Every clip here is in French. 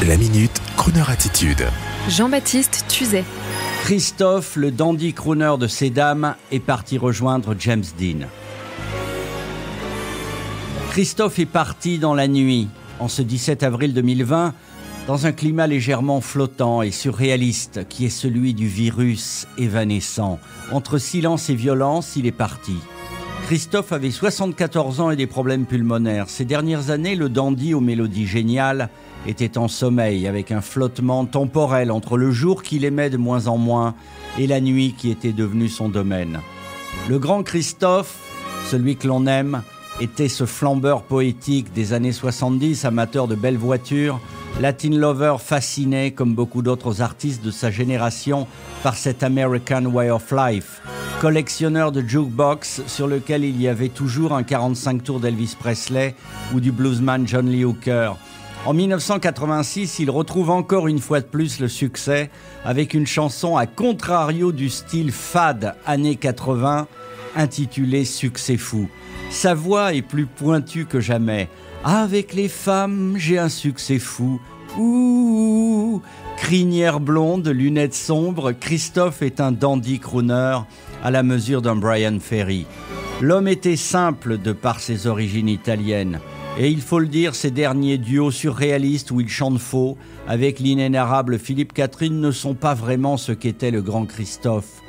La Minute Crooner Attitude. Jean-Baptiste Tuzet. Christophe, le dandy crooner de ces dames, est parti rejoindre James Dean. Christophe est parti dans la nuit, en ce 17 avril 2020, dans un climat légèrement flottant et surréaliste qui est celui du virus évanescent. Entre silence et violence, il est parti. Christophe avait 74 ans et des problèmes pulmonaires. Ces dernières années, le dandy aux mélodies géniales était en sommeil, avec un flottement temporel entre le jour qu'il aimait de moins en moins et la nuit qui était devenue son domaine. Le grand Christophe, celui que l'on aime, était ce flambeur poétique des années 70, amateur de belles voitures, Latin lover fasciné, comme beaucoup d'autres artistes de sa génération, par cet American Way of Life. Collectionneur de jukebox sur lequel il y avait toujours un 45 tours d'Elvis Presley ou du bluesman John Lee Hooker. En 1986, il retrouve encore une fois de plus le succès avec une chanson à contrario du style fade années 80 intitulée Succès fou. Sa voix est plus pointue que jamais. Avec les femmes, j'ai un succès fou. Ouh, crinière blonde, lunettes sombres, Christophe est un dandy crooner à la mesure d'un Brian Ferry. L'homme était simple de par ses origines italiennes. Et il faut le dire, ces derniers duos surréalistes où il chante faux, avec l'inénarrable Philippe Catherine, ne sont pas vraiment ce qu'était le grand Christophe.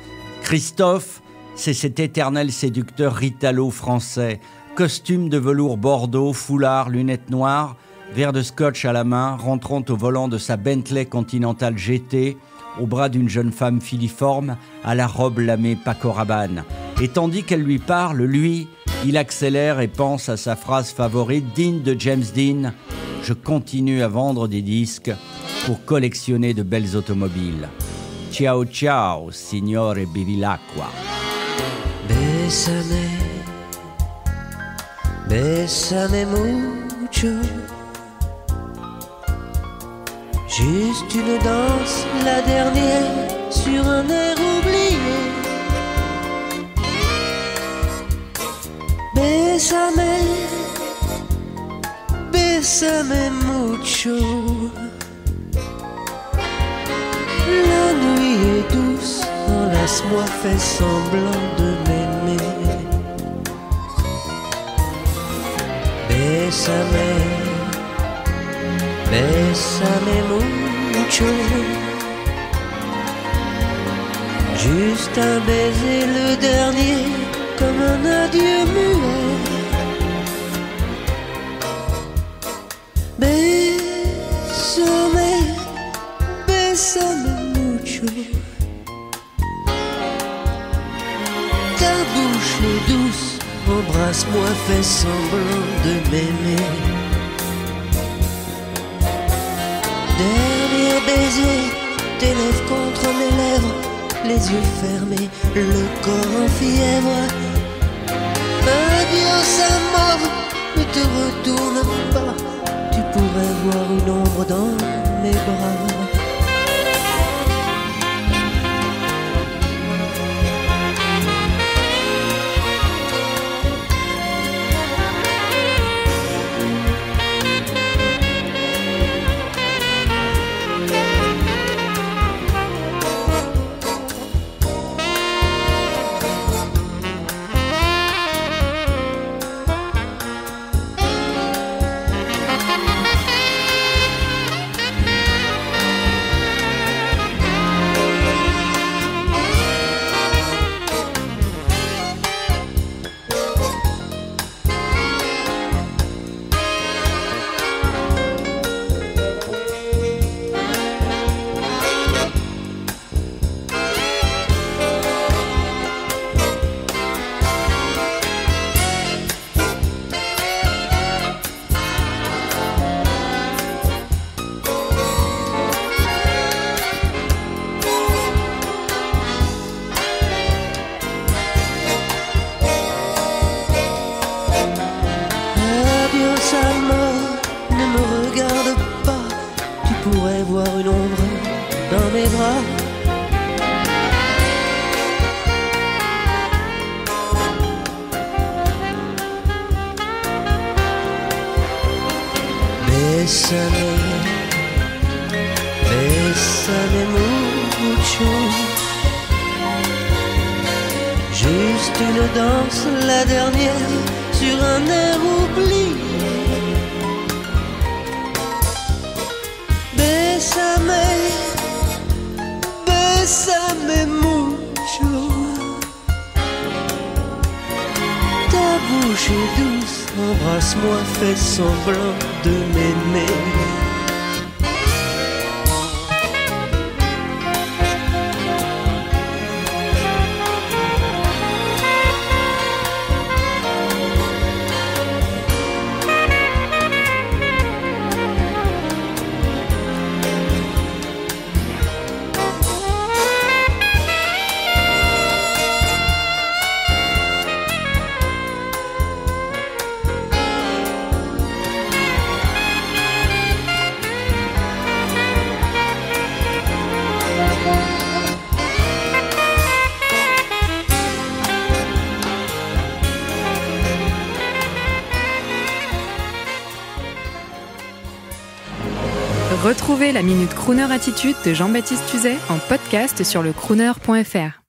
Christophe, c'est cet éternel séducteur Ritalo français, costume de velours bordeaux, foulard, lunettes noires, verre de scotch à la main, rentrant au volant de sa Bentley Continental GT, au bras d'une jeune femme filiforme, à la robe lamée Paco Rabanne. Et tandis qu'elle lui parle, lui, il accélère et pense à sa phrase favorite, digne de James Dean: « Je continue à vendre des disques pour collectionner de belles automobiles. Ciao ciao, signore Bevilacqua. » Bésame, bésame mucho. Juste une danse, la dernière, sur un air oublié. Bésame, bésame mucho. La nuit est douce, enlace-moi, fais semblant de m'aimer. Bésame, bésame mucho. Juste un baiser, le dernier, comme un adieu muet. Bésame, bésame mucho. Ta bouche est douce, embrasse-moi, fais semblant de m'aimer. Dernier baiser, tes lèvres contre mes lèvres, les yeux fermés, le corps en fièvre. Adios amor, ne te retourne pas, tu pourrais voir une ombre dans mes bras. Ne me regarde pas, tu pourrais voir une ombre dans mes bras. Bésame, Bésame mucho. Juste une danse, la dernière, sur un air oublié. Bésame, bésame mucho. Ta bouche est douce, embrasse-moi, fais semblant de m'aimer. Retrouvez la Minute Crooner Attitude de Jean-Baptiste Tuzet en podcast sur lecrooner.fr.